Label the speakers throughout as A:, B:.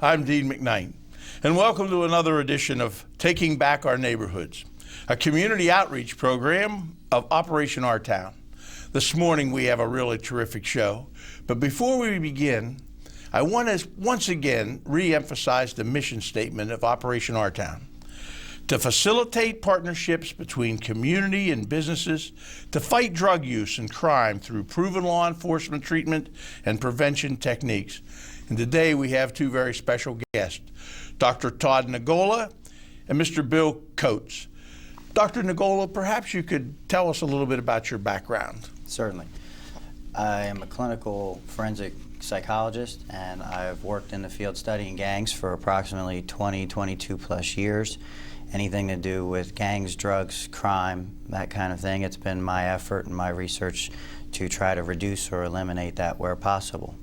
A: I'm Dean McKnight, and welcome to another edition of Taking Back Our Neighborhoods, a community outreach program of Operation Our Town. This morning we have a really terrific show, but before we begin, I want to once again re-emphasize the mission statement of Operation Our Town: to facilitate partnerships between community and businesses, to fight drug use and crime through proven law enforcement treatment and prevention techniques. And today we have two very special guests, Dr. Todd Negola and Mr. Bill Kotz. Dr. Negola, perhaps you could tell us a little bit about your background.
B: Certainly. I am a clinical forensic psychologist, and I've worked in the field studying gangs for approximately 22 plus years. Anything to do with gangs, drugs, crime, that kind of thing. It's been my effort and my research to try to reduce or eliminate that where possible.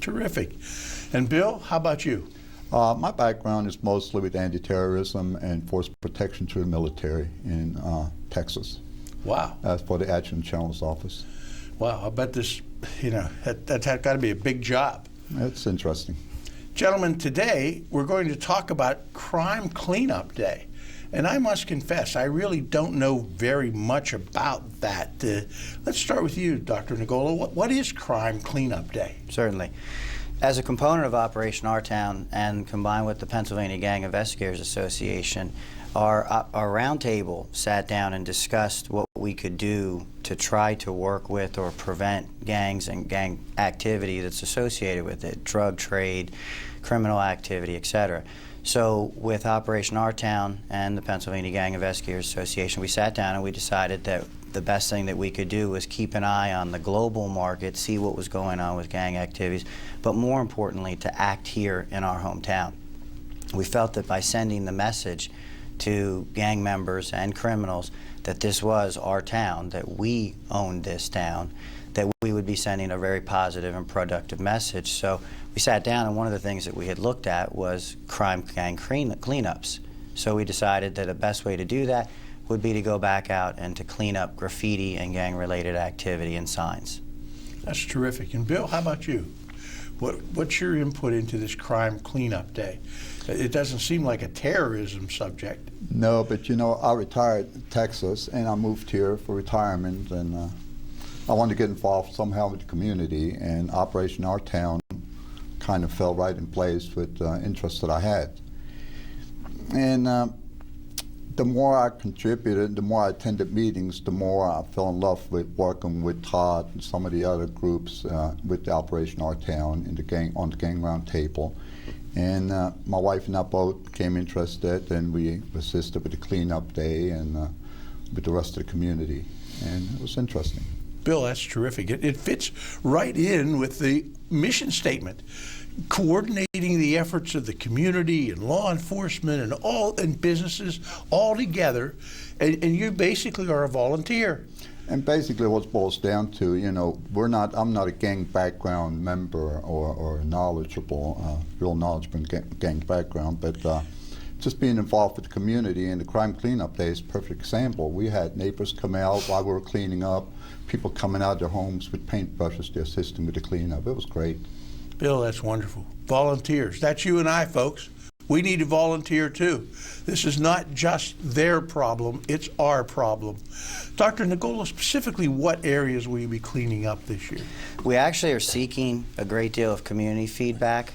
A: Terrific. And Bill, how about you?
C: My background is mostly with anti-terrorism and force protection to the military in Texas.
A: Wow.
C: That's for the Adjutant General's office.
A: Wow, I bet this, that's got to be a big job.
C: It's interesting.
A: Gentlemen, today we're going to talk about Crime Cleanup Day. And I must confess, I really don't know very much about that. Let's start with you, Dr. Negola. What is Crime Cleanup Day?
B: Certainly. As a component of Operation Our Town and combined with the Pennsylvania Gang Investigators Association, our roundtable sat down and discussed what we could do to try to work with or prevent gangs and gang activity that's associated with it, drug trade, criminal activity, etc. So with Operation Our Town and the Pennsylvania Gang Investigators Association, we sat down and we decided that the best thing that we could do was keep an eye on the global market, see what was going on with gang activities, but more importantly, to act here in our hometown. We felt that by sending the message to gang members and criminals that this was our town, that we owned this town, that we would be sending a very positive and productive message. So we sat down, and one of the things that we had looked at was crime gang cleanups. So we decided that the best way to do that would be to go back out and to clean up graffiti and gang-related activity and signs.
A: That's terrific. And Bill, how about you? What's your input into this Crime Cleanup Day? It doesn't seem like a terrorism subject.
C: No, but I retired in Texas and I moved here for retirement, and I wanted to get involved somehow with the community, and Operation Our Town kind of fell right in place with interests that I had. And the more I contributed, the more I attended meetings, the more I fell in love with working with Todd and some of the other groups with the Operation Our Town in the gang, on the gang round table. And my wife and I both became interested, and we assisted with the cleanup day and with the rest of the community. And it was interesting.
A: Bill, that's terrific. It fits right in with the mission statement, coordinating the efforts of the community and law enforcement and businesses all together, and you basically are a volunteer.
C: And basically what it boils down to, I'm not a gang background member or knowledgeable, real knowledgeable gang background, but just being involved with the community, and the Crime Cleanup Day is a perfect example. We had neighbors come out while we were cleaning up, people coming out of their homes with paintbrushes to assist them with the cleanup. It was great. Bill,
A: that's wonderful. Volunteers. That's you and I, folks. We need to volunteer too. This is not just their problem, it's our problem. Dr. Negola, specifically what areas will you be cleaning up this year?
B: We actually are seeking a great deal of community feedback.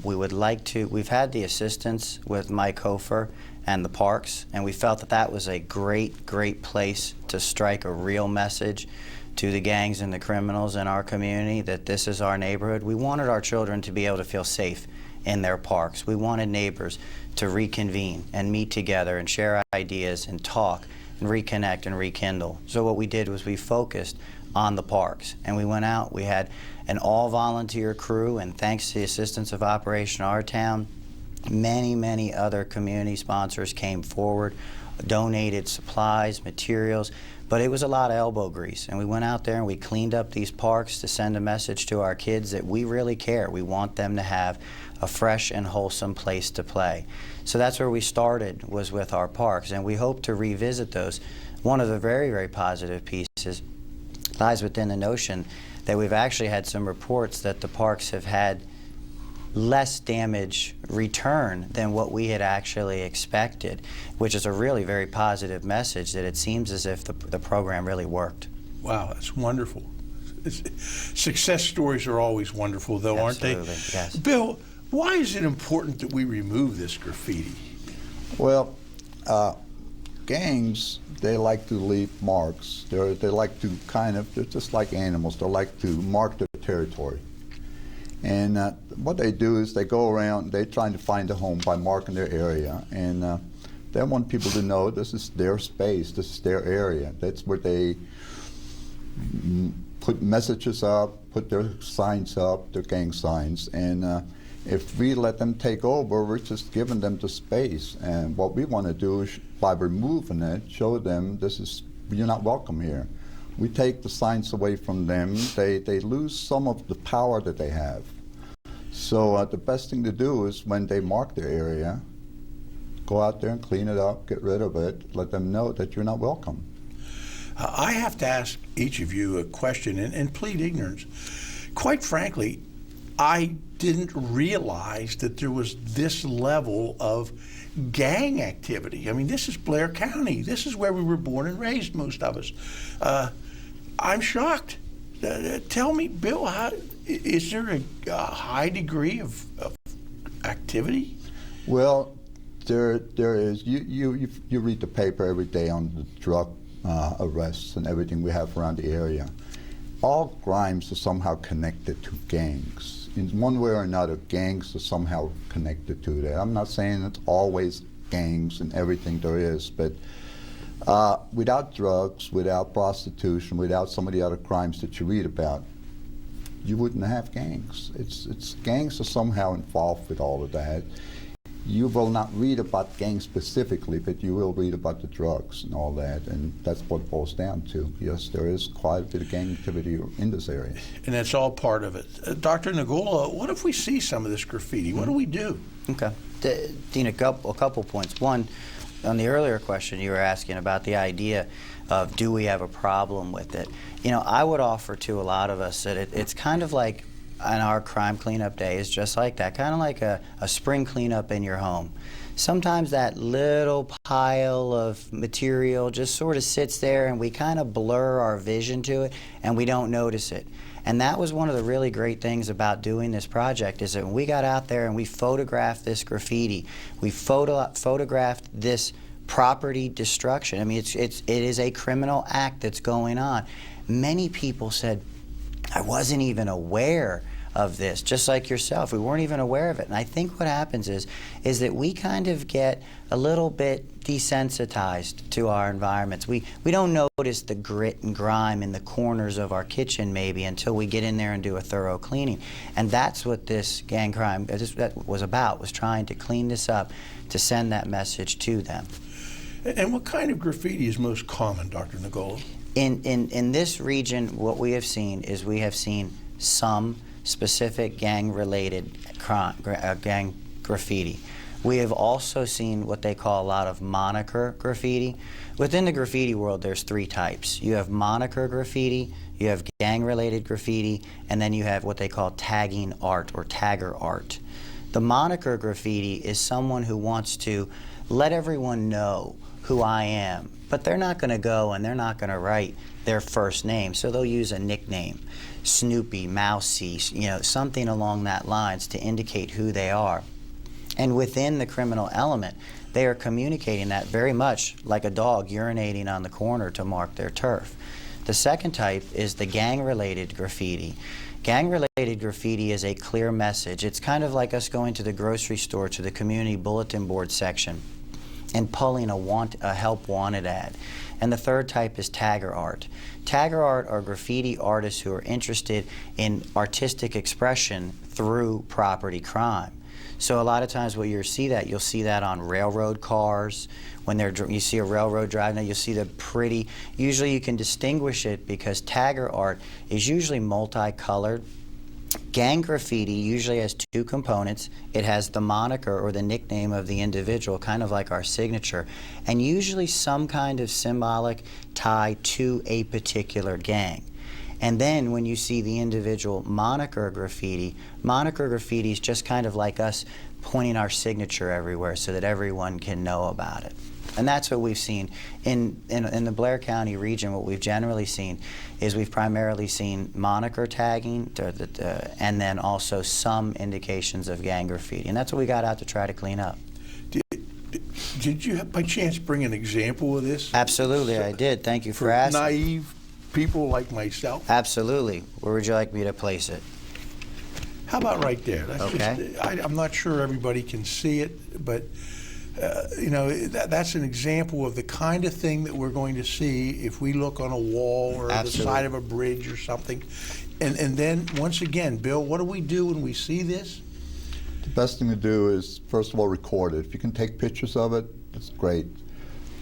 B: We've had the assistance with Mike Hofer and the parks, and we felt that was a great place to strike a real message to the gangs and the criminals in our community, that this is our neighborhood. We wanted our children to be able to feel safe in their parks. We wanted neighbors to reconvene and meet together and share ideas and talk and reconnect and rekindle. So what we did was we focused on the parks, and we went out. We had an all-volunteer crew, and thanks to the assistance of Operation Our Town, many other community sponsors came forward, donated supplies, materials, but it was a lot of elbow grease. And we went out there and we cleaned up these parks to send a message to our kids that we really care. We want them to have a fresh and wholesome place to play. So that's where we started, was with our parks, and we hope to revisit those. One of the very positive pieces lies within the notion that we've actually had some reports that the parks have had less damage return than what we had actually expected, which is a really very positive message that it seems as if the program really worked.
A: Wow, that's wonderful. Success stories are always wonderful, though,
B: Absolutely,
A: aren't they?
B: yes.
A: Bill, why is it important that we remove this graffiti?
C: Well, gangs, they like to leave marks. They like to they're just like animals. They like to mark their territory. And what they do is they go around, they're trying to find a home by marking their area. And they want people to know this is their space, this is their area. That's where they put messages up, put their signs up, their gang signs. And if we let them take over, we're just giving them the space. And what we want to do is, by removing it, show them you're not welcome here. We take the signs away from them. They lose some of the power that they have. So the best thing to do is when they mark their area, go out there and clean it up, get rid of it, let them know that you're not welcome.
A: I have to ask each of you a question and plead ignorance. Quite frankly, I didn't realize that there was this level of gang activity. I mean, this is Blair County. This is where we were born and raised, most of us. I'm shocked. Tell me, Bill, is there a high degree of activity?
C: Well, there is. You read the paper every day on the drug arrests and everything we have around the area. All crimes are somehow connected to gangs. In one way or another, gangs are somehow connected to that. I'm not saying it's always gangs and everything there is, but without drugs, without prostitution, without some of the other crimes that you read about, you wouldn't have gangs. It's gangs are somehow involved with all of that. You will not read about gangs specifically, but you will read about the drugs and all that, and that's what it boils down to. Yes, there is quite a bit of gang activity in this area.
A: And that's all part of it. Dr. Negola, what if we see some of this graffiti? What do we do?
B: Okay. Dean, a couple points. One, on the earlier question you were asking about the idea of do we have a problem with it. You know, I would offer to a lot of us that it's kind of like on our crime cleanup day is just like that, kind of like a spring cleanup in your home. Sometimes that little pile of material just sort of sits there and we kind of blur our vision to it and we don't notice it. And that was one of the really great things about doing this project is that when we got out there and we photographed this graffiti, we photographed this property destruction. I mean, it is a criminal act that's going on. Many people said, I wasn't even aware of this, just like yourself. We weren't even aware of it. And I think what happens is that we kind of get a little bit desensitized to our environments. We don't notice the grit and grime in the corners of our kitchen maybe until we get in there and do a thorough cleaning. And that's what this gang crime that was about, was trying to clean this up to send that message to them.
A: And what kind of graffiti is most common, Dr. Negola?
B: In this region, what we have seen is we have seen some specific gang-related gang graffiti. We have also seen what they call a lot of moniker graffiti. Within the graffiti world, there's three types. You have moniker graffiti, you have gang-related graffiti, and then you have what they call tagging art or tagger art. The moniker graffiti is someone who wants to let everyone know who I am, but they're not going to go and they're not going to write their first name, so they'll use a nickname, Snoopy, Mousy, something along that lines to indicate who they are. And within the criminal element, they are communicating that very much like a dog urinating on the corner to mark their turf. The second type is the gang-related graffiti. Gang-related graffiti is a clear message. It's kind of like us going to the grocery store, to the community bulletin board section, and pulling a help wanted ad. And the third type is tagger art. Tagger art are graffiti artists who are interested in artistic expression through property crime. So a lot of times you'll see that on railroad cars. When you see a railroad driving, you'll see the pretty, usually you can distinguish it because tagger art is usually multicolored. Gang graffiti usually has two components. It has the moniker or the nickname of the individual, kind of like our signature, and usually some kind of symbolic tie to a particular gang. And then when you see the individual moniker graffiti is just kind of like us pointing our signature everywhere so that everyone can know about it. And that's what we've seen. In the Blair County region, what we've generally seen is we've primarily seen moniker tagging and then also some indications of gang graffiti. And that's what we got out to try to clean up.
A: Did you, by chance, bring an example of this?
B: Absolutely, I did. Thank you for asking.
A: Naive people like myself?
B: Absolutely. Where would you like me to place it?
A: How about right there? That's
B: Okay.
A: I'm not sure everybody can see it, but you know, that's an example of the kind of thing that we're going to see if we look on a wall or the side of a bridge or something. And then, once again, Bill, what do we do when we see this?
C: The best thing to do is, first of all, record it. If you can take pictures of it, that's great.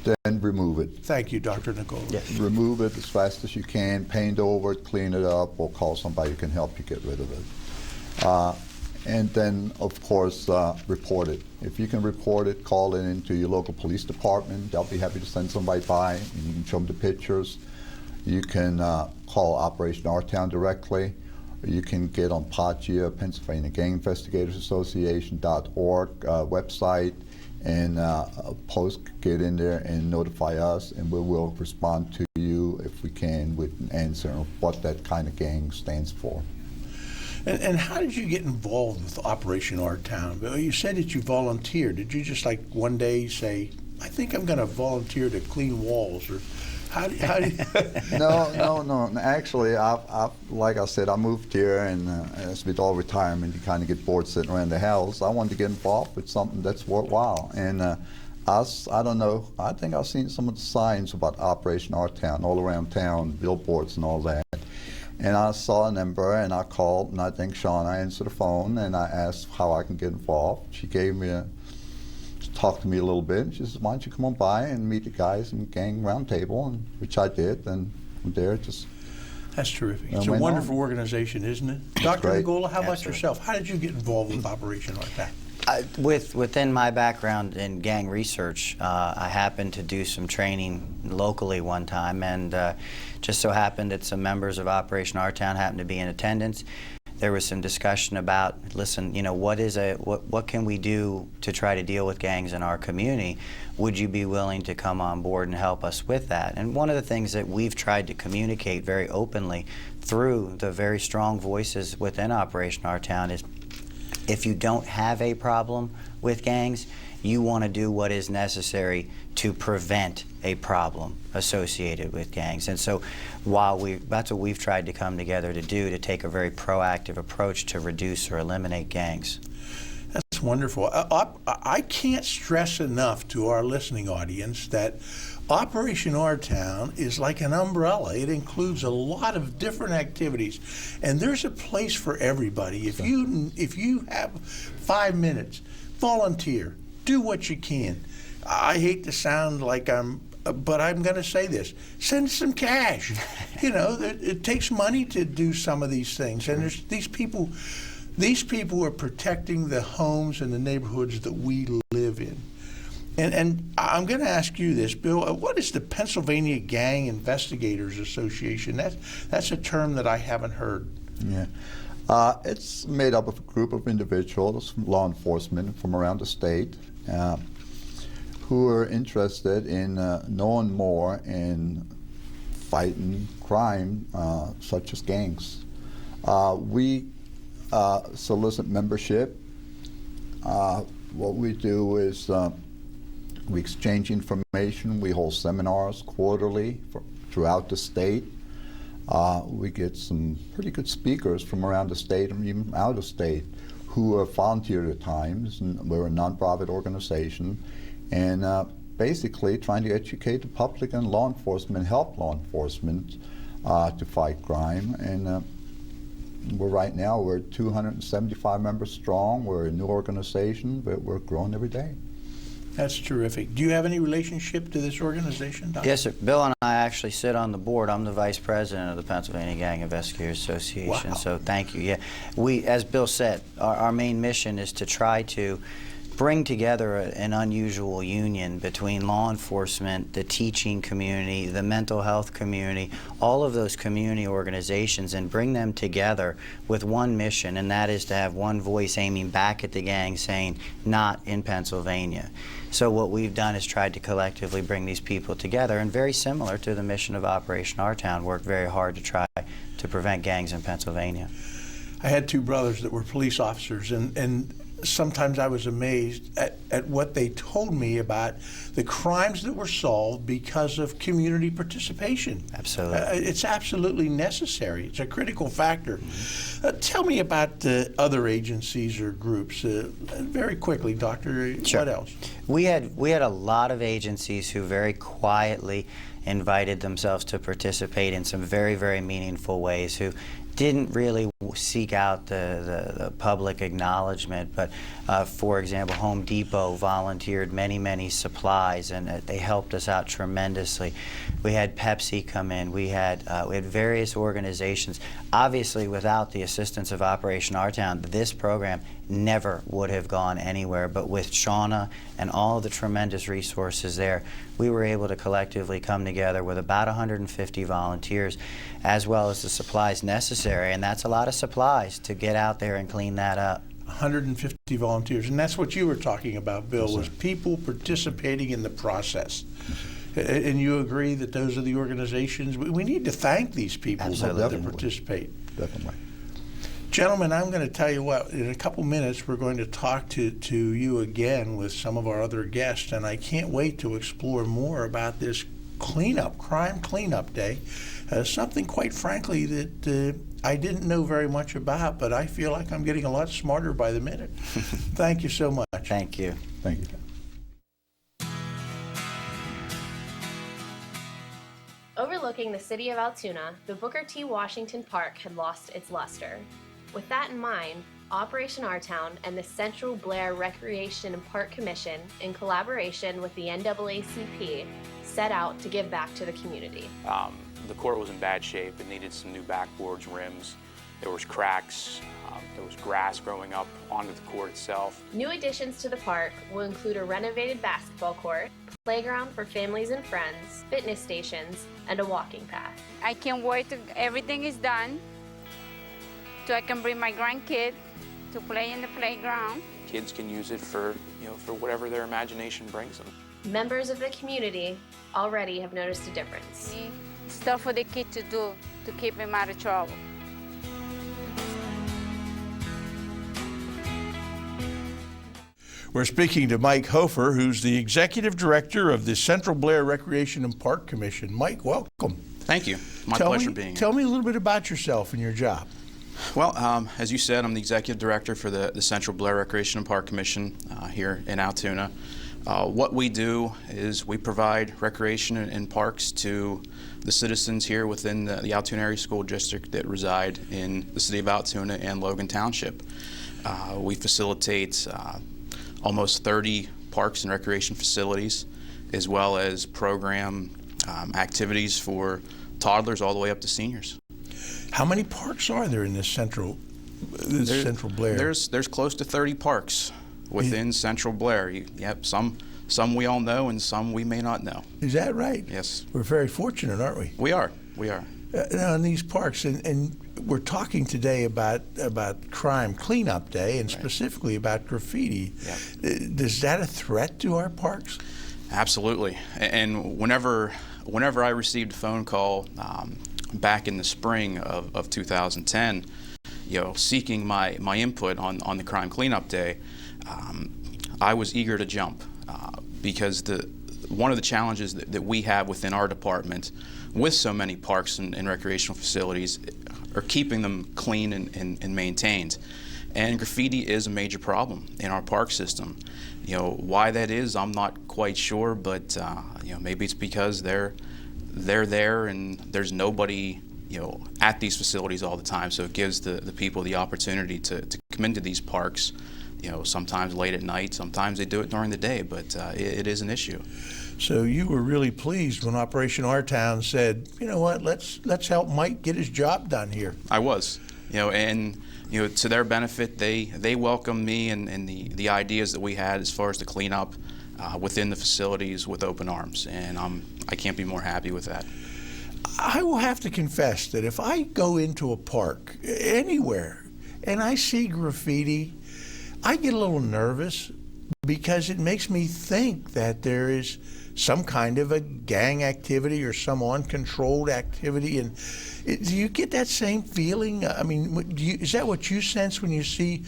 C: Then remove it.
A: Thank you, Dr. Negola.
B: Yes.
C: Remove it as fast as you can, paint over it, clean it up, or call somebody who can help you get rid of it. And then, of course, report it. If you can report it, call it into your local police department. They'll be happy to send somebody by, and you can show them the pictures. You can call Operation Our Town directly. Or you can get on PAGIA, Pennsylvania Gang Investigators Association.org website, and get in there and notify us, and we will respond to you if we can with an answer of what that kind of gang stands for.
A: And how did you get involved with Operation Our Town? Bill, you said that you volunteered. Did you just like one day say, I think I'm going to volunteer to clean walls? Or how do you
C: No. Actually, like I said, I moved here, and as with all retirement, you kind of get bored sitting around the house. I wanted to get involved with something that's worthwhile. And I don't know, I think I've seen some of the signs about Operation Our Town all around town, billboards and all that. And I saw a number, and I called, and I think Shauna answered the phone, and I asked how I can get involved. She talked to me a little bit, and she said, why don't you come on by and meet the guys in Gang Roundtable, and which I did, and from there just...
A: That's terrific. It's a wonderful organization, isn't it? Dr. Negola, how about yourself? How did you get involved with Operation Our Town?
B: Within my background in gang research, I happened to do some training locally one time, and just so happened that some members of Operation Our Town happened to be in attendance. There was some discussion about, listen, you know, what can we do to try to deal with gangs in our community? Would you be willing to come on board and help us with that? And one of the things that we've tried to communicate very openly through the very strong voices within Operation Our Town is, if you don't have a problem with gangs, you want to do what is necessary to prevent a problem associated with gangs. And so that's what we've tried to come together to do, to take a very proactive approach to reduce or eliminate gangs.
A: That's wonderful. I can't stress enough to our listening audience that Operation Our Town is like an umbrella. It includes a lot of different activities, and there's a place for everybody. If you have 5 minutes, volunteer, do what you can. I hate to sound like but I'm going to say this: send some cash. You know, it takes money to do some of these things, and there's these people. These people are protecting the homes and the neighborhoods that we live in. And I'm going to ask you this, Bill. What is the Pennsylvania Gang Investigators Association? That's a term that I haven't heard.
C: Yeah. It's made up of a group of individuals, law enforcement from around the state, who are interested in knowing more in fighting crime such as gangs. We solicit membership. What we do is we exchange information. We hold seminars quarterly throughout the state. We get some pretty good speakers from around the state and even out of state who have volunteered at times. And we're a nonprofit organization, and basically trying to educate the public and law enforcement, help law enforcement to fight crime. And right now we're 275 members strong. We're a new organization, but we're growing every day.
A: That's terrific. Do you have any relationship to this organization, Doctor?
B: Yes, sir. Bill and I actually sit on the board. I'm the vice president of the Pennsylvania Gang Investigators Association.
A: Wow.
B: So thank you. Yeah, as Bill said, our main mission is to try to bring together an unusual union between law enforcement, the teaching community, the mental health community, all of those community organizations, and bring them together with one mission, and that is to have one voice aiming back at the gang saying, not in Pennsylvania. So what we've done is tried to collectively bring these people together, and very similar to the mission of Operation Our Town, worked very hard to try to prevent gangs in Pennsylvania.
A: I had two brothers that were police officers, and sometimes I was amazed at what they told me about the crimes that were solved because of community participation.
B: Absolutely.
A: It's absolutely necessary. It's a critical factor. Tell me about other agencies or groups. Very quickly, Doctor,
B: Sure.
A: What else?
B: We had a lot of agencies who very quietly invited themselves to participate in some very, very meaningful ways, who didn't really seek out the public acknowledgement, but for example, Home Depot volunteered many supplies, and they helped us out tremendously. We had Pepsi come in. We had various organizations. Obviously, without the assistance of Operation Our Town, this program never would have gone anywhere. But with Shauna and all the tremendous resources there, we were able to collectively come together with about 150 volunteers, as well as the supplies necessary, and that's a lot of supplies to get out there and clean that up.
A: 150 volunteers, and that's what you were talking about, Bill, was people participating in the process. And you agree that those are the organizations? We need to thank these people that participate.
C: Definitely.
A: Gentlemen, I'm going to tell you what, in a couple minutes we're going to talk to you again with some of our other guests, and I can't wait to explore more about this crime cleanup day, something quite frankly that I didn't know very much about, but I feel like I'm getting a lot smarter by the minute. Thank you so much.
B: Thank you.
C: Thank you.
D: Overlooking the city of Altoona, the Booker T. Washington Park had lost its luster. With that in mind, Operation Our Town and the Central Blair Recreation and Park Commission, in collaboration with the NAACP, set out to give back to the community.
E: The court was in bad shape. It needed some new backboards, rims. There was cracks. There was grass growing up onto the court itself.
D: New additions to the park will include a renovated basketball court, playground for families and friends, fitness stations, and a walking path.
F: I can't wait till everything is done so I can bring my grandkid to play in the playground.
E: Kids can use it for whatever their imagination brings them.
D: Members of the community already have noticed a difference.
F: Stuff for the kid to do to keep him out of trouble.
A: We're speaking to Mike Hofer, who's the Executive Director of the Central Blair Recreation and Park Commission. Mike, welcome.
G: Thank you. My pleasure being here.
A: Tell me a little bit about yourself and your job.
G: Well, as you said, I'm the Executive Director for the Central Blair Recreation and Park Commission here in Altoona. What we do is we provide recreation and parks to the citizens here within the Altoona Area School District that reside in the city of Altoona and Logan Township. We facilitate almost 30 parks and recreation facilities, as well as program activities for toddlers all the way up to seniors.
A: How many parks are there in this Central Blair?
G: There's close to 30 parks within Central Blair. Yep, some we all know and some we may not know.
A: Is that right?
G: Yes.
A: We're very fortunate, aren't we?
G: We are.
A: Now, in these parks, and we're talking today about crime cleanup day, and specifically about graffiti. Yep. Is that a threat to our parks?
G: Absolutely. And whenever I received a phone call back in the spring of 2010, seeking my input on the crime cleanup day, I was eager to jump because one of the challenges that we have within our department with so many parks and recreational facilities are keeping them clean and maintained. And graffiti is a major problem in our park system. Why that is, I'm not quite sure, but maybe it's because they're there and there's nobody at these facilities all the time, so it gives the people the opportunity to come into these parks, sometimes late at night, sometimes they do it during the day, but it is an issue.
A: So you were really pleased when Operation Our Town said, you know what, let's help Mike get his job done here.
G: I was, and to their benefit, they welcomed me and the ideas that we had as far as the cleanup within the facilities with open arms, and I can't be more happy with that.
A: I will have to confess that if I go into a park anywhere and I see graffiti, I get a little nervous because it makes me think that there is some kind of a gang activity or some uncontrolled activity. And do you get that same feeling? I mean, is that what you sense when you see,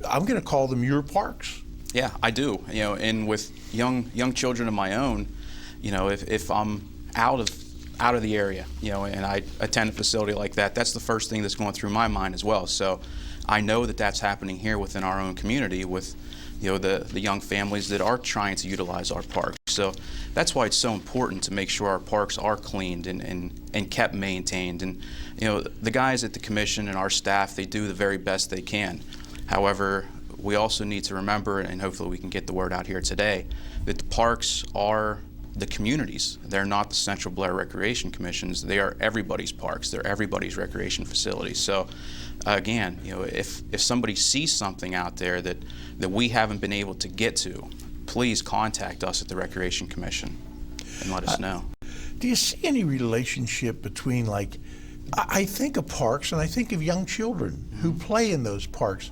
A: I'm going to call them your parks?
G: Yeah, I do. And with young children of my own, if I'm out of the area, and I attend a facility like that, that's the first thing that's going through my mind as well. So I know that that's happening here within our own community with the young families that are trying to utilize our parks. So that's why it's so important to make sure our parks are cleaned and kept maintained. And the guys at the commission and our staff, they do the very best they can. However, we also need to remember, and hopefully we can get the word out here today, that the parks are the communities. They're not the Central Blair Recreation Commissions. They are everybody's parks. They're everybody's recreation facilities. So again, if somebody sees something out there that we haven't been able to get to, please contact us at the Recreation Commission and let us know.
A: Do you see any relationship between, like, I think of parks and I think of young children who play in those parks.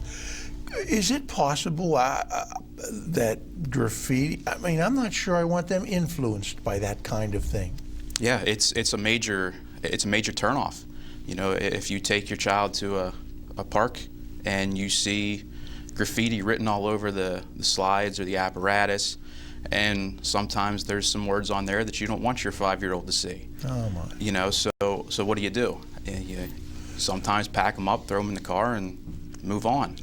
A: Is it possible that graffiti, I mean, I'm not sure I want them influenced by that kind of thing.
G: Yeah, it's a major turnoff. If you take your child to a park and you see graffiti written all over the slides or the apparatus, and sometimes there's some words on there that you don't want your 5-year-old to see.
A: Oh my.
G: So what do? You sometimes pack them up, throw them in the car, and move on.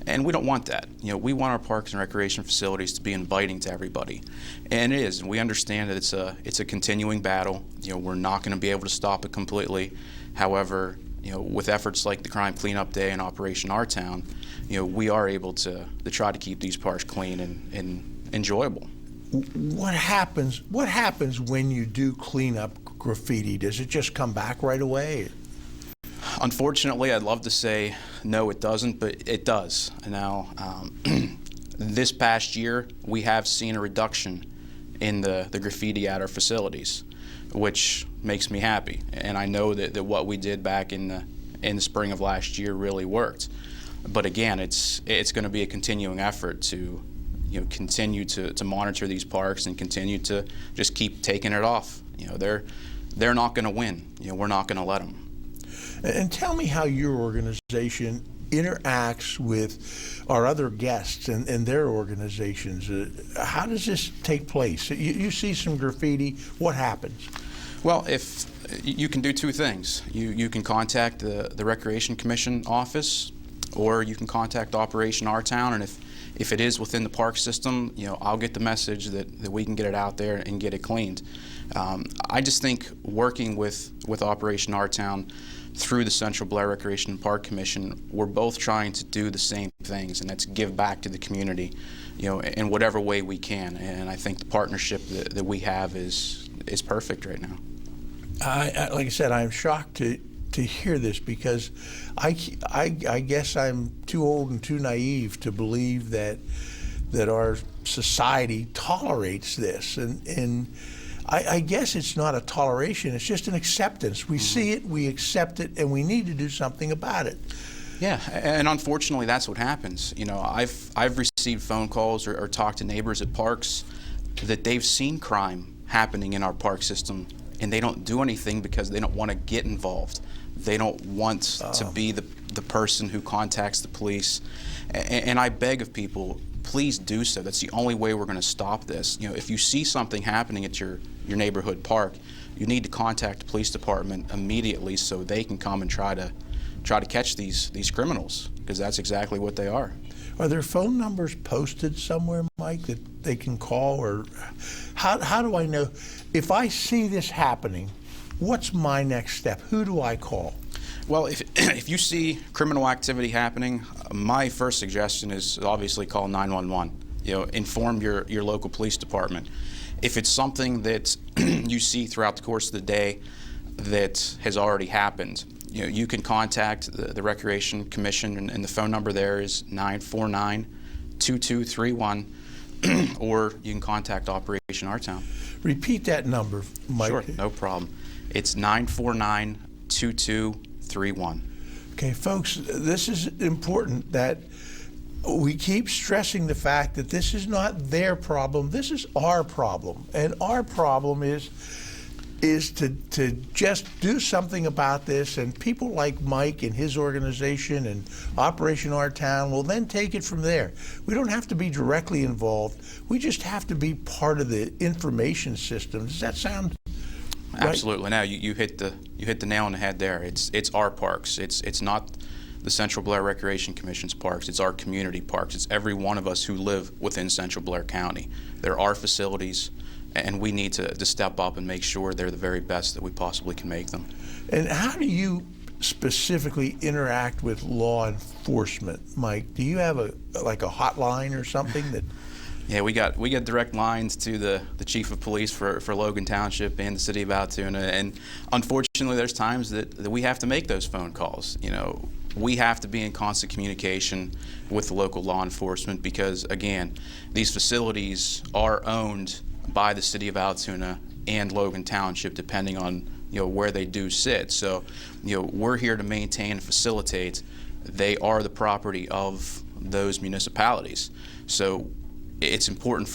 G: And we don't want that. We want our parks and recreation facilities to be inviting to everybody, and it is. And we understand that it's a continuing battle. We're not going to be able to stop it completely. However, with efforts like the Crime Cleanup Day and Operation Our Town, we are able to try to keep these parks clean and enjoyable.
A: What happens when you do clean up graffiti? Does it just come back right away?
G: Unfortunately, I'd love to say no, it doesn't, but it does. Now, this past year, we have seen a reduction in the graffiti at our facilities, which makes me happy. And I know that what we did back in the spring of last year really worked. But again, it's going to be a continuing effort to continue to monitor these parks and continue to just keep taking it off. They're not going to win. We're not going to let them.
A: And tell me how your organization interacts with our other guests and their organizations. How does this take place? You see some graffiti, what happens?
G: Well, if you can do two things. You can contact the Recreation Commission office, or you can contact Operation Our Town, and if it is within the park system, I'll get the message that we can get it out there and get it cleaned. I just think working with Operation Our Town through the Central Blair Recreation and Park Commission, we're both trying to do the same things, and that's give back to the community, in whatever way we can. And I think the partnership that we have is perfect right now.
A: Like I said, I'm shocked to hear this, because I guess I'm too old and too naive to believe that our society tolerates this, and I guess it's not a toleration, it's just an acceptance. We see it, we accept it, and we need to do something about it.
G: Yeah, and unfortunately that's what happens. I've received phone calls or talked to neighbors at parks that they've seen crime happening in our park system, and they don't do anything because they don't want to get involved. They don't want to be the person who contacts the police. And I beg of people, please do so. That's the only way we're going to stop this. If you see something happening at your neighborhood park, you need to contact the police department immediately so they can come and try to catch these criminals, because that's exactly what they are.
A: Are there phone numbers posted somewhere, Mike, that they can call? Or how do I know if I see this happening? What's my next step? Who do I call?
G: Well, if you see criminal activity happening, my first suggestion is obviously call 911. Inform your local police department. If it's something that you see throughout the course of the day, that has already happened. You can contact the Recreation Commission, and the phone number there is 949-2231, or you can contact Operation Our Town.
A: Repeat that number, Mike.
G: Sure, no problem. It's 949-2231.
A: Okay, folks, this is important that we keep stressing the fact that this is not their problem, this is our problem. And our problem is to just do something about this, and people like Mike and his organization and Operation Our Town will then take it from there. We don't have to be directly involved. We just have to be part of the information system. Does that sound right?
G: Absolutely. Now you hit the nail on the head there. It's our parks. It's not the Central Blair Recreation Commission's parks. It's our community parks. It's every one of us who live within Central Blair County. They're our facilities, and we need to step up and make sure they're the very best that we possibly can make them. And
A: how do you specifically interact with law enforcement, Mike? Do you have a hotline or something that?
G: Yeah, we got direct lines to the chief of police for Logan Township and the city of Altoona, and unfortunately, there's times that we have to make those phone calls. We have to be in constant communication with the local law enforcement because, again, these facilities are owned by the city of Altoona and Logan Township, depending on where they do sit. So, we're here to maintain and facilitate. They are the property of those municipalities. So, it's important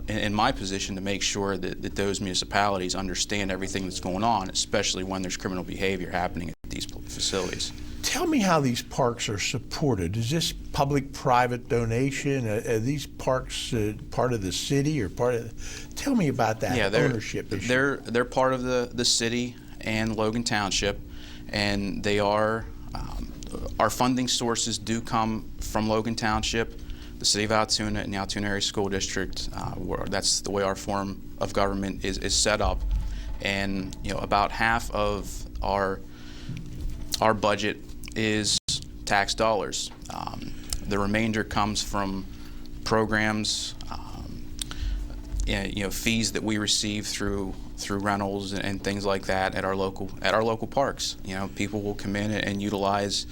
G: in my position to make sure that those municipalities understand everything that's going on, especially when there's criminal behavior happening at these facilities.
A: Tell me how these parks are supported. Is this public-private donation? Are these parks part of the city or part of? Tell me about that ownership issue.
G: They're part of the city and Logan Township, and they are. Our funding sources do come from Logan Township, the city of Altoona, and the Altoona Area School District. That's the way our form of government is set up, and about half of our budget is tax dollars. The remainder comes from programs, fees that we receive through rentals and things like that at our local parks. People will come in and utilize,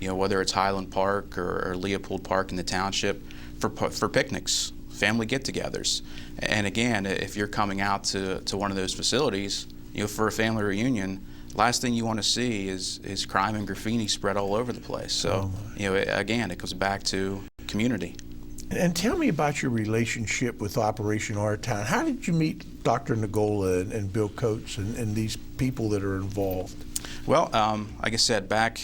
G: whether it's Highland Park or Leopold Park in the township for picnics, family get-togethers. And again, if you're coming out to one of those facilities, for a family reunion, last thing you want to see is crime and graffiti spread all over the place. So, again, it goes back to community.
A: And tell me about your relationship with Operation Our Town. How did you meet Dr. Negola and Bill Kotz and these people that are involved?
G: Well, like I said, back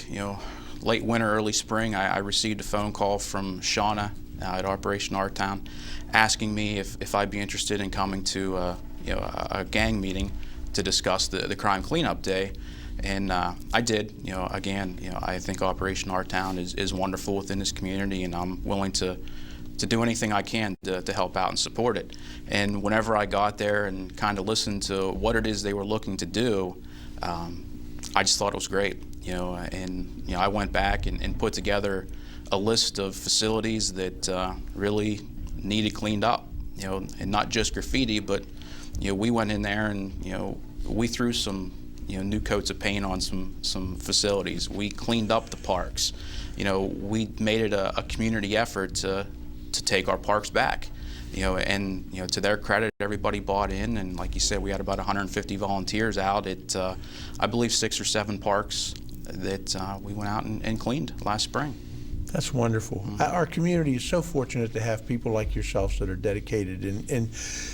G: late winter, early spring, I received a phone call from Shauna at Operation Our Town, asking me if I'd be interested in coming to a gang meeting to discuss the crime cleanup day, and I did. Again, I think Operation Our Town is wonderful within this community, and I'm willing to do anything I can to help out and support it. And whenever I got there and kind of listened to what it is they were looking to do, I just thought it was great. And I went back and put together a list of facilities that really needed cleaned up. And not just graffiti, but we went in there and we threw some new coats of paint on some facilities. We cleaned up the parks. We made it a community effort to take our parks back. And to their credit, everybody bought in, and like you said, we had about 150 volunteers out at I believe 6 or 7 parks that we went out and cleaned last spring.
A: That's wonderful. Mm-hmm. Our community is so fortunate to have people like yourselves that are dedicated. And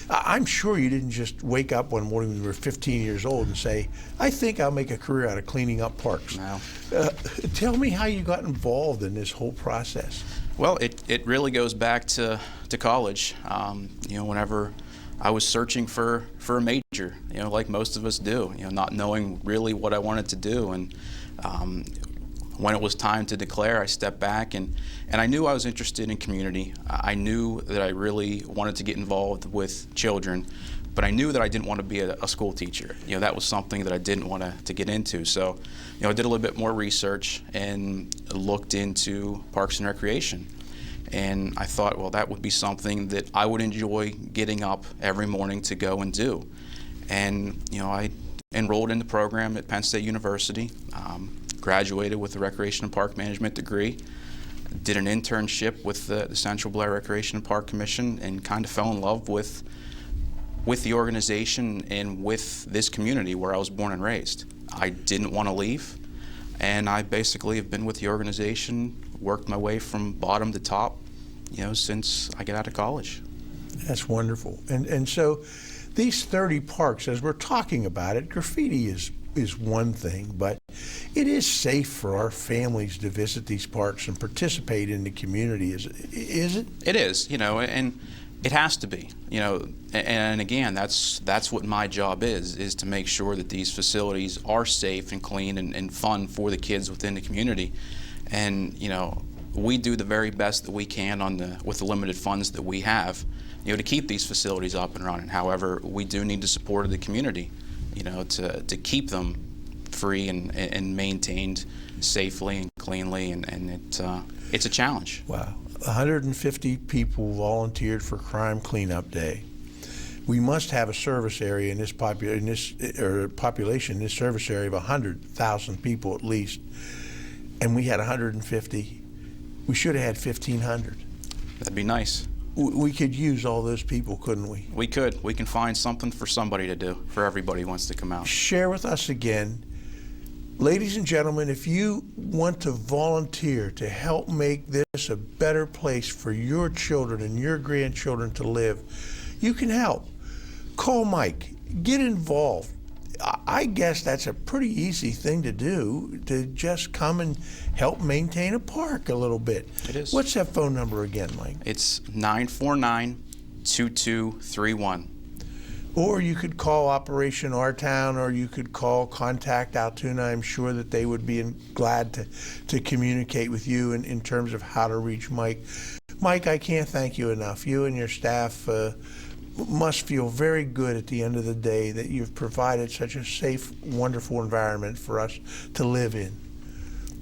A: I'm sure you didn't just wake up one morning when you were 15 years old and say, I think I'll make a career out of cleaning up parks.
G: No.
A: Tell me how you got involved in this whole process.
G: Well, it really goes back to college. Whenever I was searching for a major, like most of us do, not knowing really what I wanted to do. And when it was time to declare, I stepped back and I knew I was interested in community. I knew that I really wanted to get involved with children, but I knew that I didn't want to be a school teacher. That was something that I didn't want to get into. So, I did a little bit more research and looked into parks and recreation. And I thought, well, that would be something that I would enjoy getting up every morning to go and do. And, I enrolled in the program at Penn State University, graduated with a Recreation and Park Management degree, did an internship with the Central Blair Recreation and Park Commission, and kind of fell in love with the organization and with this community where I was born and raised. I didn't want to leave, and I basically have been with the organization, worked my way from bottom to top, since I got out of college.
A: That's wonderful. And so these 30 parks, as we're talking about it, graffiti is one thing, but it is safe for our families to visit these parks and participate in the community, is it?
G: It is, and it has to be, and again, that's what my job is to make sure that these facilities are safe and clean and fun for the kids within the community. And, we do the very best that we can with the limited funds that we have, to keep these facilities up and running. However, we do need the support of the community, to keep them free and maintained safely and cleanly, and it's a challenge.
A: Wow. 150 people volunteered for Crime Cleanup Day. We must have a service area in this population, this service area of 100,000 people at least, and we had 150. We should have had 1,500.
G: That'd be nice.
A: We could use all those people, couldn't we?
G: We could. We can find something for somebody to do, for everybody who wants to come out.
A: Share with us again. Ladies and gentlemen, if you want to volunteer to help make this a better place for your children and your grandchildren to live, you can help. Call Mike. Get involved. I guess that's a pretty easy thing to do, to just come and help maintain a park a little bit.
G: It is.
A: What's that phone number again, Mike?
G: It's 949-2231.
A: Or you could call Operation Our Town, or you could call Contact Altoona. I'm sure that they would be glad to communicate with you in terms of how to reach Mike. Mike, I can't thank you enough. You and your staff must feel very good at the end of the day that you've provided such a safe, wonderful environment for us to live in.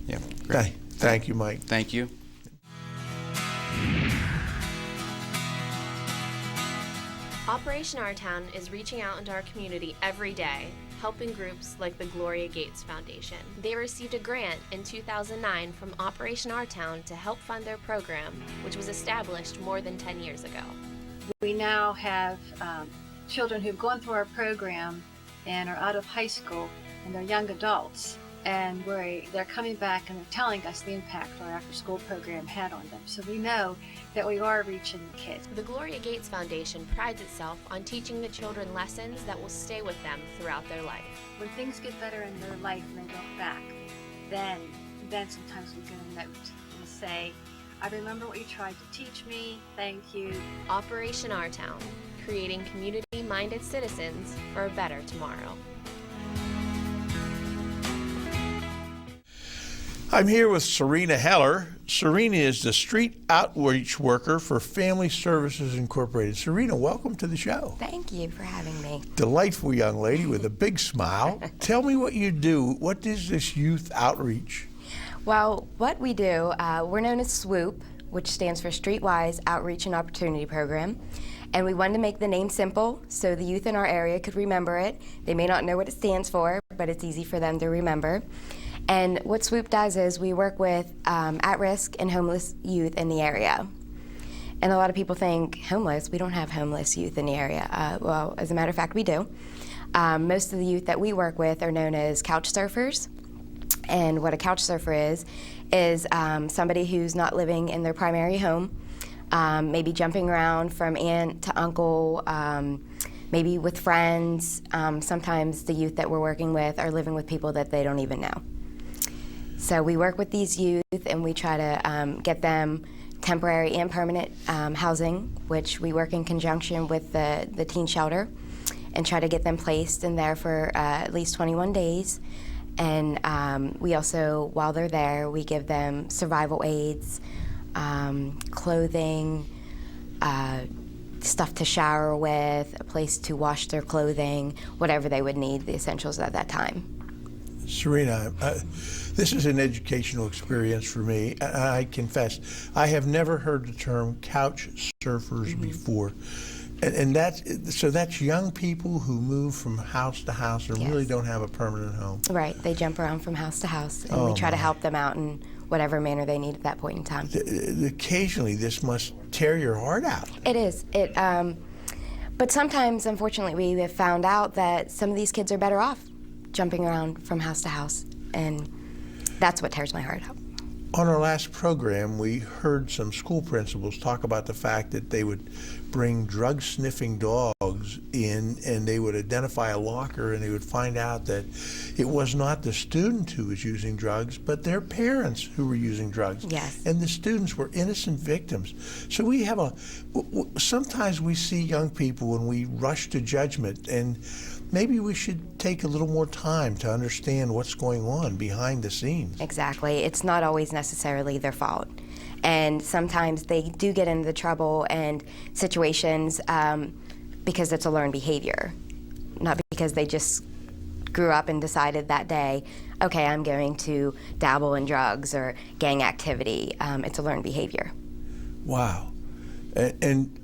G: Yeah, great.
A: Thank you, Mike.
G: Thank you.
D: Operation Our Town is reaching out into our community every day, helping groups like the Gloria Gates Foundation. They received a grant in 2009 from Operation Our Town to help fund their program, which was established more than 10 years ago.
H: We now have children who've gone through our program and are out of high school, and they're young adults, and they're coming back and they're telling us the impact our after-school program had on them. So we know that we are reaching the kids.
D: The Gloria Gates Foundation prides itself on teaching the children lessons that will stay with them throughout their life.
H: When things get better in their life and they look back, then sometimes we get a note and say, I remember what you tried to teach me, thank you.
D: Operation Our Town, creating community-minded citizens for a better tomorrow.
A: I'm here with Serena Heller. Serena is the Street Outreach Worker for Family Services Incorporated. Serena, welcome to the show.
I: Thank you for having me.
A: Delightful young lady with a big smile. Tell me what you do. What is this youth outreach?
I: Well, what we do, we're known as SWOOP, which stands for Streetwise Outreach and Opportunity Program. And we wanted to make the name simple so the youth in our area could remember it. They may not know what it stands for, but it's easy for them to remember. And what SWOOP does is we work with at-risk and homeless youth in the area. And a lot of people think, homeless? We don't have homeless youth in the area. Well, as a matter of fact, we do. Most of the youth that we work with are known as couch surfers. And what a couch surfer is somebody who's not living in their primary home, maybe jumping around from aunt to uncle, maybe with friends. Sometimes the youth that we're working with are living with people that they don't even know. So we work with these youth and we try to get them temporary and permanent housing, which we work in conjunction with the teen shelter, and try to get them placed in there for at least 21 days. And we also, while they're there, we give them survival aids, clothing, stuff to shower with, a place to wash their clothing, whatever they would need, the essentials at that time.
A: Serena, this is an educational experience for me. I confess, I have never heard the term couch surfers before. And that's young people who move from house to house and really don't have a permanent home.
I: Right. They jump around from house to house, and we try to help them out in whatever manner they need at that point in time.
A: Occasionally, this must tear your heart out.
I: It is. But sometimes, unfortunately, we have found out that some of these kids are better off jumping around from house to house, and that's what tears my heart out.
A: On our last program, we heard some school principals talk about the fact that they would bring drug-sniffing dogs in, and they would identify a locker, and they would find out that it was not the student who was using drugs, but their parents who were using drugs.
I: Yes.
A: And the students were innocent victims. So we have sometimes we see young people and we rush to judgment, and maybe we should take a little more time to understand what's going on behind the scenes.
I: Exactly. It's not always necessarily their fault. And sometimes they do get into trouble and situations because it's a learned behavior, not because they just grew up and decided that day, okay, I'm going to dabble in drugs or gang activity. It's a learned behavior. Wow.
A: And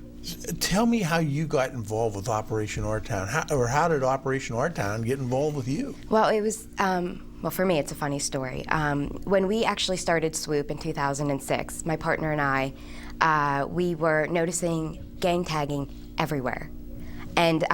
A: tell me how you got involved with Operation Our Town, how did Operation Our Town get involved with you?
I: Well, it was, well, for me, it's a funny story. When we actually started Swoop in 2006, my partner and I, we were noticing gang tagging everywhere. And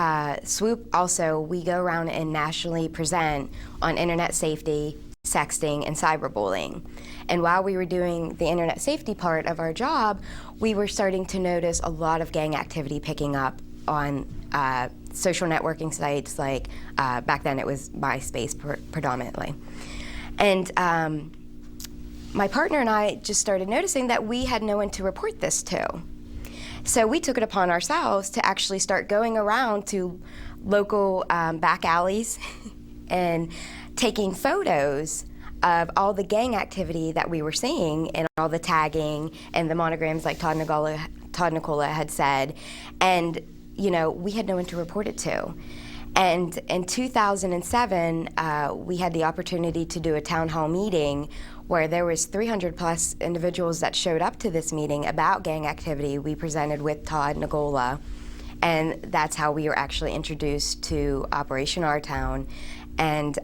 I: Swoop also, we go around and nationally present on internet safety, sexting, and cyberbullying. And while we were doing the internet safety part of our job, we were starting to notice a lot of gang activity picking up on social networking sites like, back then it was MySpace predominantly. And my partner and I just started noticing that we had no one to report this to. So we took it upon ourselves to actually start going around to local back alleys and taking photos of all the gang activity that we were seeing and all the tagging and the monograms like Todd Negola had said. And, you know, we had no one to report it to. And in 2007, we had the opportunity to do a town hall meeting where there was 300 plus individuals that showed up to this meeting about gang activity. We presented with Todd Negola, and that's how we were actually introduced to Operation Our Town. And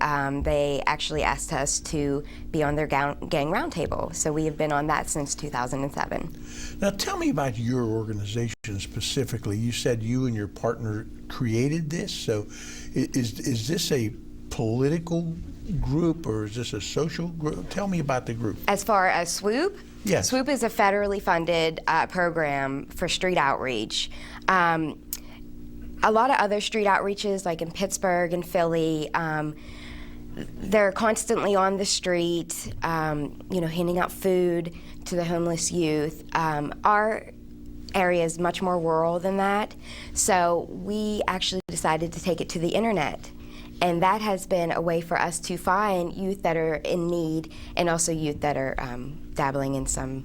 I: they actually asked us to be on their gang roundtable. So we have been on that since 2007.
A: Now tell me about your organization specifically. You said you and your partner created this. So is this a political group or is this a social group? Tell me about the group.
I: As far as Swoop?
A: Yes.
I: Swoop is a federally funded program for street outreach. A lot of other street outreaches, like in Pittsburgh and Philly, they're constantly on the street, you know, handing out food to the homeless youth. Our area is much more rural than that, so we actually decided to take it to the internet. And that has been a way for us to find youth that are in need and also youth that are dabbling in some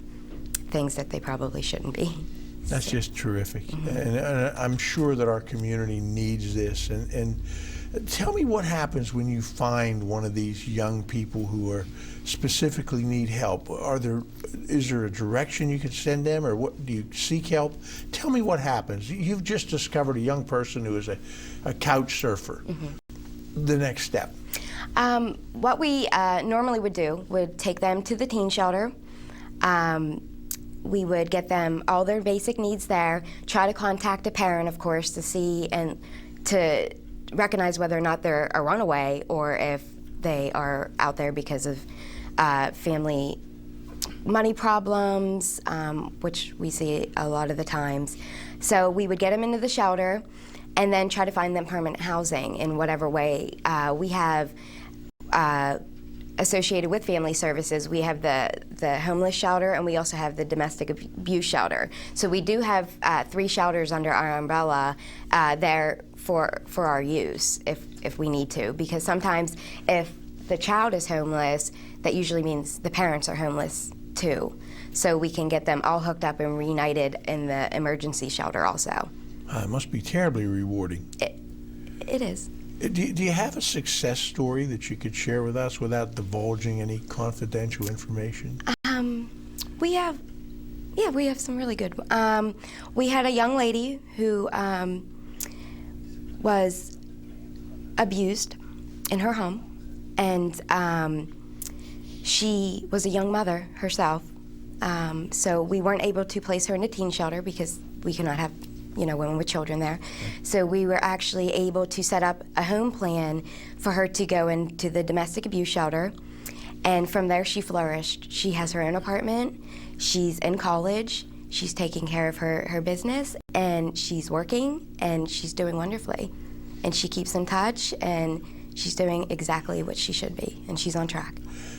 I: things that they probably shouldn't be.
A: That's just terrific. Mm-hmm. And I'm sure that our community needs this. And tell me what happens when you find one of these young people who are specifically need help. Is there a direction you can send them, or what, do you seek help? Tell me what happens. You've just discovered a young person who is a couch surfer. Mm-hmm. The next step.
I: What we normally would do would take them to the teen shelter. We would get them all their basic needs there, try to contact a parent, of course, to see and to recognize whether or not they're a runaway or if they are out there because of family money problems, which we see a lot of the times. So we would get them into the shelter and then try to find them permanent housing in whatever way. We have associated with family services, we have the homeless shelter and we also have the domestic abuse shelter. So we do have 3 shelters under our umbrella there for our use if we need to, because sometimes if the child is homeless, that usually means the parents are homeless too. So we can get them all hooked up and reunited in the emergency shelter also.
A: It must be terribly rewarding.
I: It is.
A: Do you have a success story that you could share with us without divulging any confidential information?
I: We have, Yeah, we have some really good. We had a young lady who was abused in her home, and she was a young mother herself. So we weren't able to place her in a teen shelter because we cannot have, women with children there. So we were actually able to set up a home plan for her to go into the domestic abuse shelter. And from there, she flourished. She has her own apartment. She's in college. She's taking care of her business, and she's working, and she's doing wonderfully. And she keeps in touch, and she's doing exactly what she should be, and she's on track.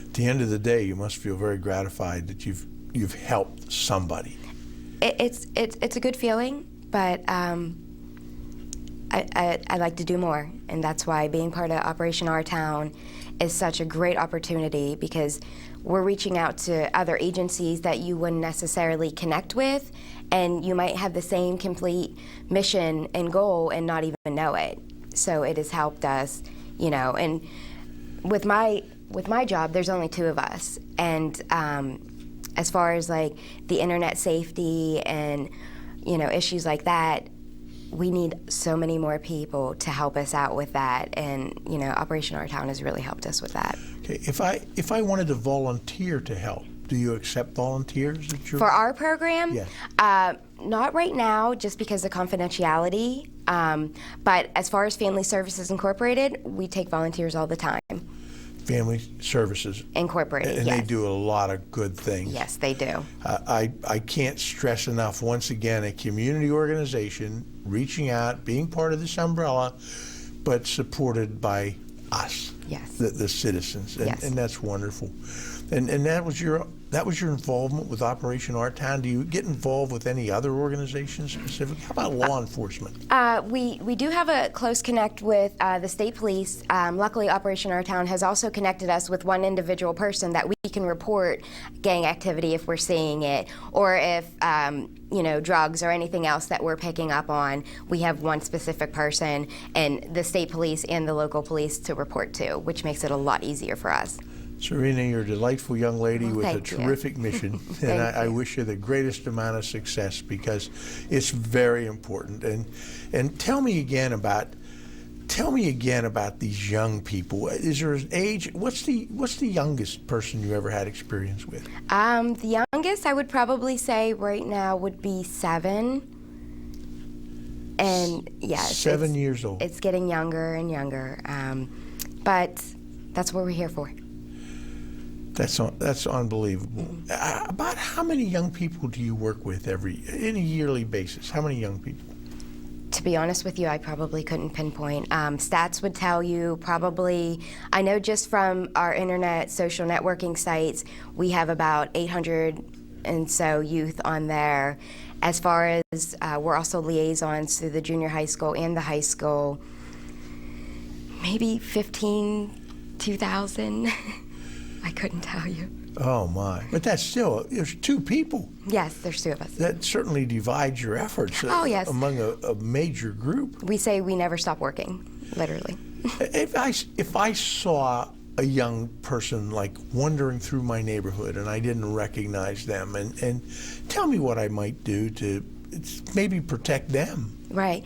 A: At the end of the day, you must feel very gratified that you've helped somebody.
I: It's a good feeling, but I like to do more, and that's why being part of Operation Our Town is such a great opportunity, because we're reaching out to other agencies that you wouldn't necessarily connect with, and you might have the same complete mission and goal and not even know it. So it has helped us, and with my job, there's only 2 of us, and as far as like the internet safety and issues like that, we need so many more people to help us out with that, and Operation Our Town has really helped us with that.
A: Okay, if I wanted to volunteer to help, do you accept volunteers
I: for our program?
A: Yes.
I: Not right now, just because of confidentiality. But as far as Family Services Incorporated, we take volunteers all the time.
A: Family Services
I: Incorporated,
A: and
I: yes.
A: They do a lot of good things.
I: Yes, they do.
A: I can't stress enough, once again, a community organization reaching out, being part of this umbrella, but supported by us,
I: yes,
A: the citizens, and,
I: yes.
A: and that's wonderful. And that was your involvement with Operation Our Town. Do you get involved with any other organizations specifically? How about law enforcement?
I: We do have a close connect with the state police. Luckily, Operation Our Town has also connected us with one individual person that we can report gang activity if we're seeing it, or if drugs or anything else that we're picking up on. We have one specific person, and the state police and the local police to report to, which makes it a lot easier for us.
A: Serena, you're a delightful young lady with a terrific mission, and I wish you the greatest amount of success, because it's very important. And tell me again about these young people. Is there an age? What's the youngest person you ever had experience with?
I: The youngest I would probably say right now would be 7. And yes,
A: 7 years old.
I: It's getting younger and younger, but that's what we're here for.
A: That's unbelievable. About how many young people do you work with in a yearly basis? How many young people?
I: To be honest with you, I probably couldn't pinpoint. Stats would tell you probably, I know just from our internet social networking sites, we have about 800 and so youth on there. As far as we're also liaisons through the junior high school and the high school, maybe 2,000. I couldn't tell you.
A: Oh my! But that's still, there's 2 people.
I: Yes, there's 2 of us.
A: That certainly divides your efforts among a major group.
I: We say we never stop working, literally.
A: If I saw a young person like wandering through my neighborhood and I didn't recognize them, and tell me what I might do to maybe protect them.
I: Right.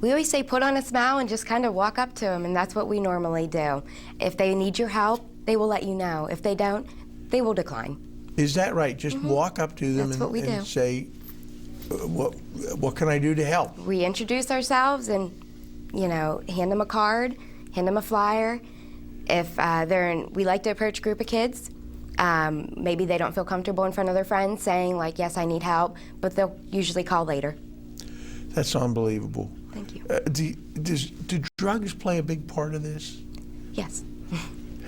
I: We always say put on a smile and just kind of walk up to them, and that's what we normally do. If they need your help, they will let you know. If they don't, they will decline.
A: Is that right? Just walk up to them and say, what can I do to help?
I: We introduce ourselves and, hand them a card, hand them a flyer. If we like to approach a group of kids. Maybe they don't feel comfortable in front of their friends saying, like, yes, I need help, but they'll usually call later.
A: That's unbelievable.
I: Thank you.
A: Do drugs play a big part of this?
I: Yes.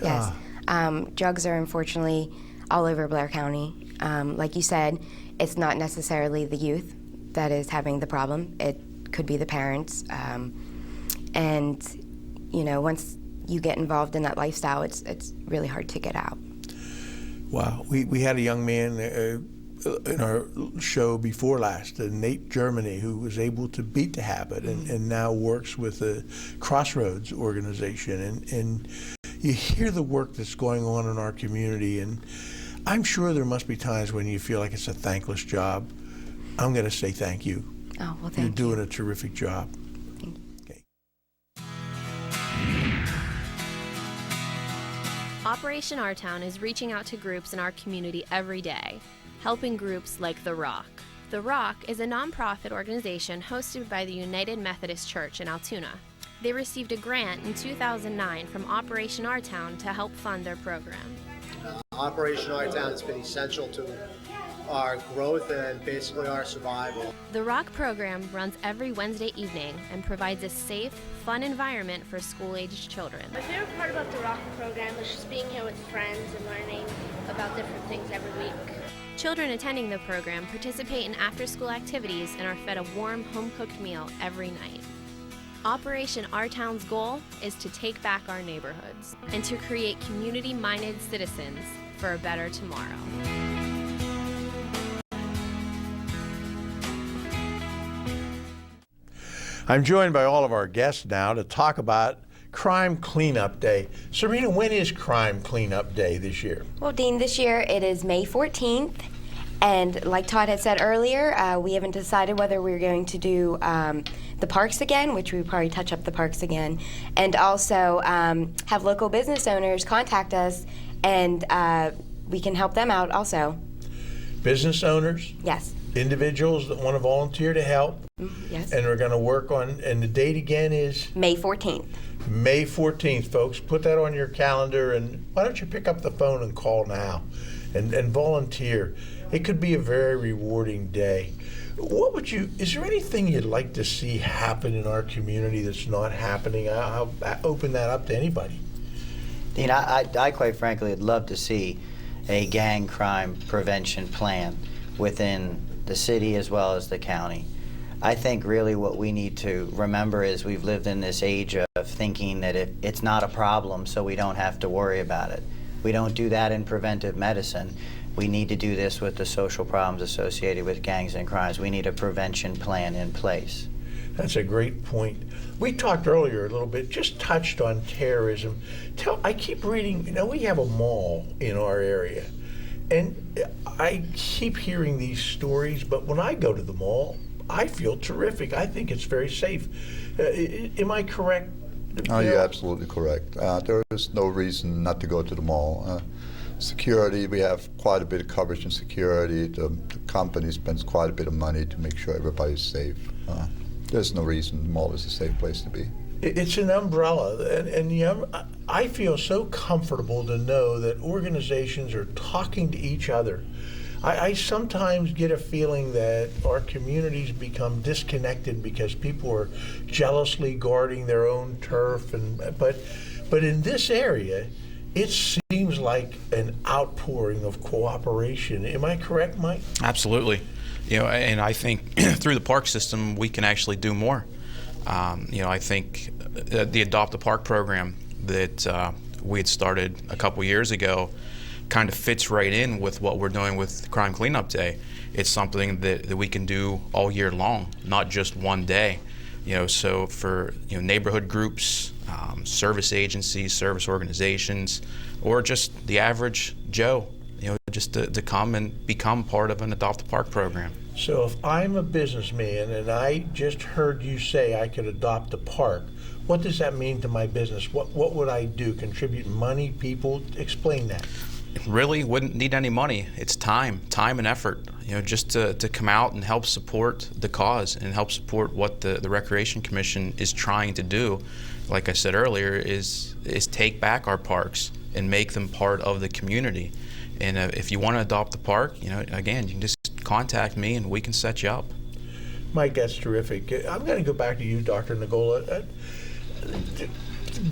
I: Yes. Drugs are unfortunately all over Blair County. Like you said, it's not necessarily the youth that is having the problem. It could be the parents. And, once you get involved in that lifestyle, it's really hard to get out.
A: Wow. We had a young man in our show before last, Nate Germany, who was able to beat the habit and now works with the Crossroads organization. And you hear the work that's going on in our community, and I'm sure there must be times when you feel like it's a thankless job. I'm going to say thank you.
I: Oh, well,
A: You're
I: thank you.
A: doing a terrific job.
I: Thank you.
A: Okay.
D: Operation Our Town is reaching out to groups in our community every day, helping groups like The Rock. The Rock is a nonprofit organization hosted by the United Methodist Church in Altoona. They received a grant in 2009 from Operation Our Town to help fund their program.
J: Operation Our Town has been essential to our growth and basically our survival.
D: The Rock program runs every Wednesday evening and provides a safe, fun environment for school-aged children.
K: My favorite part about the Rock program was just being here with friends and learning about different things every week.
D: Children attending the program participate in after-school activities and are fed a warm, home-cooked meal every night. Operation Our Town's goal is to take back our neighborhoods and to create community-minded citizens for a better tomorrow.
A: I'm joined by all of our guests now to talk about Crime Cleanup Day. Serena, when is Crime Cleanup Day this year?
I: Well, Dean, this year it is May 14th. And like Todd had said earlier, we haven't decided whether we're going to do the parks again, which we probably touch up the parks again, and also have local business owners contact us, and we can help them out also.
A: Business owners?
I: Yes.
A: Individuals that want to volunteer to help?
I: Yes.
A: And we're going to work on, and the date again is?
I: May 14th.
A: May 14th, folks. Put that on your calendar, and why don't you pick up the phone and call now and volunteer. It could be a very rewarding day. What would you, is there anything you'd like to see happen in our community that's not happening? I'll open that up to anybody.
B: Dean, I quite frankly would love to see a gang crime prevention plan within the city as well as the county. I think really what we need to remember is we've lived in this age of thinking that it's not a problem, so we don't have to worry about it. We don't do that in preventive medicine. We need to do this with the social problems associated with gangs and crimes. We need a prevention plan in place.
A: That's a great point. We talked earlier a little bit, just touched on terrorism. I keep reading, we have a mall in our area, and I keep hearing these stories, but when I go to the mall, I feel terrific. I think it's very safe. Am I correct?
C: Oh, you're absolutely correct. There is no reason not to go to the mall. Security, we have quite a bit of coverage in security. The company spends quite a bit of money to make sure everybody's safe. There's no reason the mall is a safe place to be.
A: It's an umbrella, and I feel so comfortable to know that organizations are talking to each other. I sometimes get a feeling that our communities become disconnected because people are jealously guarding their own turf, but in this area, it seems like an outpouring of cooperation. Am I correct, Mike?
G: Absolutely. And I think through the park system, we can actually do more. I think the Adopt a Park program that we had started a couple years ago kind of fits right in with what we're doing with Crime Cleanup Day. It's something that we can do all year long, not just one day. So for neighborhood groups, service agencies, service organizations, or just the average Joe, just to come and become part of an Adopt a Park program.
A: So if I'm a businessman and I just heard you say I could adopt a park, what does that mean to my business? What would I do? Contribute money, people? Explain that.
G: Really wouldn't need any money. It's time and effort, just to come out and help support the cause and help support what the Recreation Commission is trying to do. Like I said earlier, is take back our parks and make them part of the community. And if you want to adopt the park, again, you can just contact me and we can set you up.
A: Mike, that's terrific. I'm going to go back to you, Dr. Negola.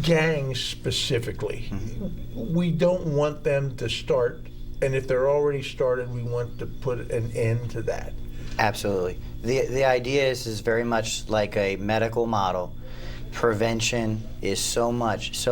A: Gangs specifically, we don't want them to start, and if they're already started, we want to put an end to that.
B: Absolutely. The idea is very much like a medical model. Prevention is so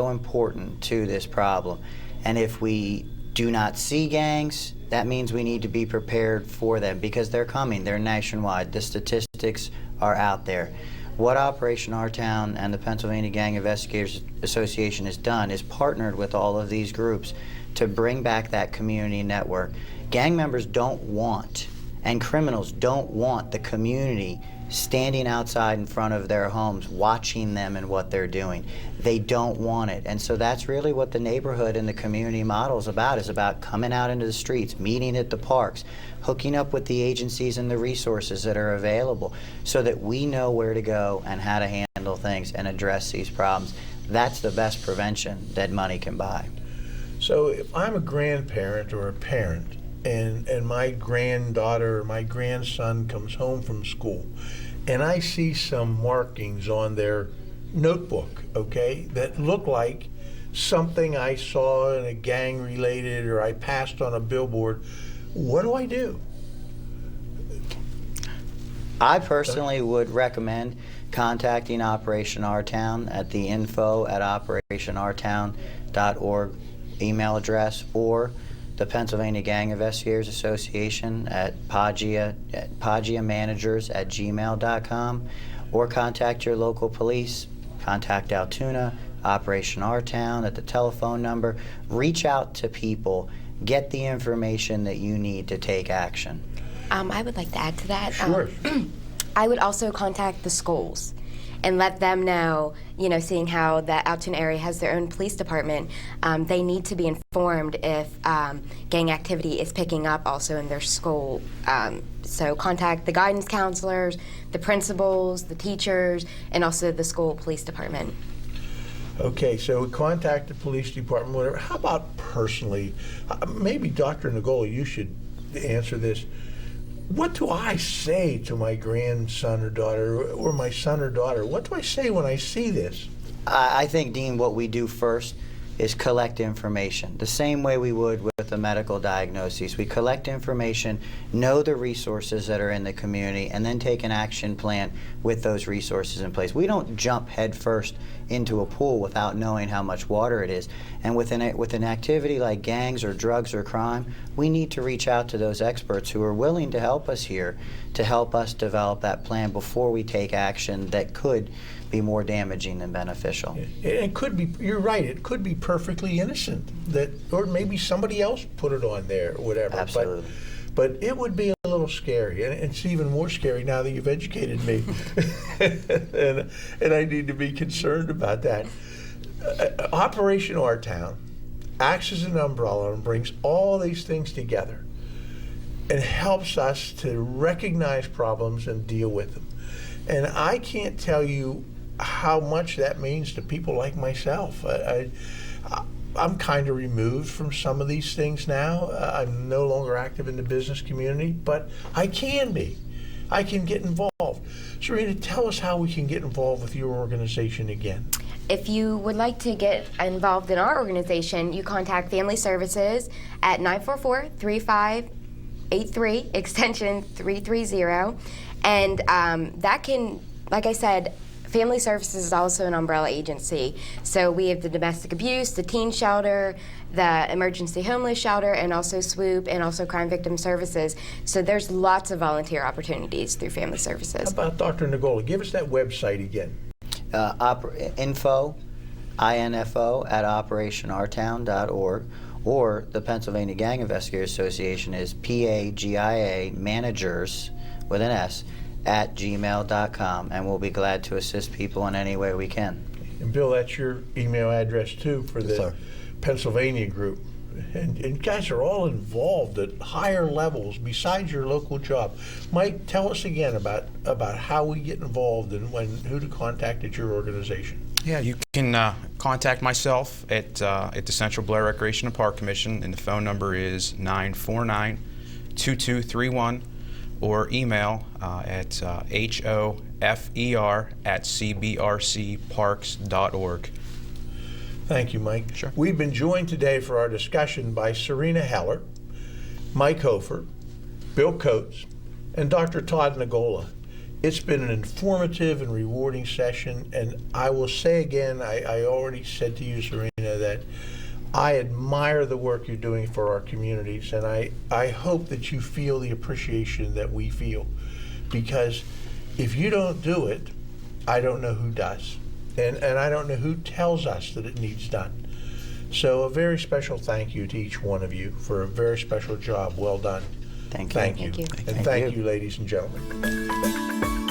B: important to this problem. And if we do not see gangs, that means we need to be prepared for them because they're coming. They're nationwide. The statistics are out there. What Operation Our Town and the Pennsylvania Gang Investigators Association has done is partnered with all of these groups to bring back that community network. Gang members don't want, and criminals don't want, the community standing outside in front of their homes watching them and what they're doing. They don't want it. And so that's really what the neighborhood and the community model is about coming out into the streets, meeting at the parks, hooking up with the agencies and the resources that are available so that we know where to go and how to handle things and address these problems. That's the best prevention that money can buy.
A: So if I'm a grandparent or a parent and my granddaughter or my grandson comes home from school and I see some markings on their notebook, okay, that look like something I saw in a gang related or I passed on a billboard, what do I do?
B: I personally would recommend contacting Operation Our Town at the info@operationourtown.org email address, or the Pennsylvania Gang Investigators Association at pagiamanagers@gmail.com, or contact your local police, contact Altoona, Operation Our Town at the telephone number. Reach out to people, get the information that you need to take action.
I: I would like to add to that.
A: Sure.
I: I would also contact the schools and let them know, seeing how the Altoona area has their own police department, they need to be informed if gang activity is picking up also in their school. So contact the guidance counselors, the principals, the teachers, and also the school police department.
A: Okay, so contact the police department, whatever. How about personally? Maybe Dr. Negola, you should answer this. What do I say to my grandson or daughter, or my son or daughter? What do I say when I see this?
B: I think, Dean, what we do first is collect information, the same way we would with the medical diagnoses. We collect information, know the resources that are in the community, and then take an action plan with those resources in place. We don't jump headfirst into a pool without knowing how much water it is. And with an activity like gangs or drugs or crime, we need to reach out to those experts who are willing to help us here, to help us develop that plan before we take action that could be more damaging than beneficial.
A: It could be, you're right, it could be perfectly innocent, or maybe somebody else put it on there or whatever.
B: Absolutely.
A: But it would be a little scary, and it's even more scary now that you've educated me. and I need to be concerned about that. Operation Our Town acts as an umbrella and brings all these things together and helps us to recognize problems and deal with them. And I can't tell you how much that means to people like myself. I'm kind of removed from some of these things now. I'm no longer active in the business community, but I can be. I can get involved. Serena, tell us how we can get involved with your organization again.
I: If you would like to get involved in our organization, you contact Family Services at 944-3583, extension 330. And that can, like I said, Family Services is also an umbrella agency. So we have the domestic abuse, the teen shelter, the emergency homeless shelter, and also SWOOP, and also crime victim services. So there's lots of volunteer opportunities through Family Services.
A: How about Dr. Negola? Give us that website again.
B: Info @operationourtown.org, or the Pennsylvania Gang Investigators Association is PAGIA managers with an S @gmail.com, and we'll be glad to assist people in any way we can.
A: And Bill, that's your email address too for the
C: Yes,
A: Pennsylvania group. And you guys are all involved at higher levels besides your local job. Mike, tell us again about how we get involved and who to contact at your organization.
G: Yeah, you can contact myself at the Central Blair Recreation and Park Commission, and the phone number is 949-2231, or email at hofer@cbrcparks.org.
A: Thank you, Mike.
G: Sure.
A: We've been joined today for our discussion by Serena Heller, Mike Hofer, Bill Kotz, and Dr. Todd Negola. It's been an informative and rewarding session, and I will say again, I already said to you, Serena, that I admire the work you're doing for our communities, and I hope that you feel the appreciation that we feel. Because if you don't do it, I don't know who does. And I don't know who tells us that it needs done. So a very special thank you to each one of you for a very special job. Well done.
B: Thank you.
A: Thank you.
I: Thank you.
A: And thank you, ladies and gentlemen.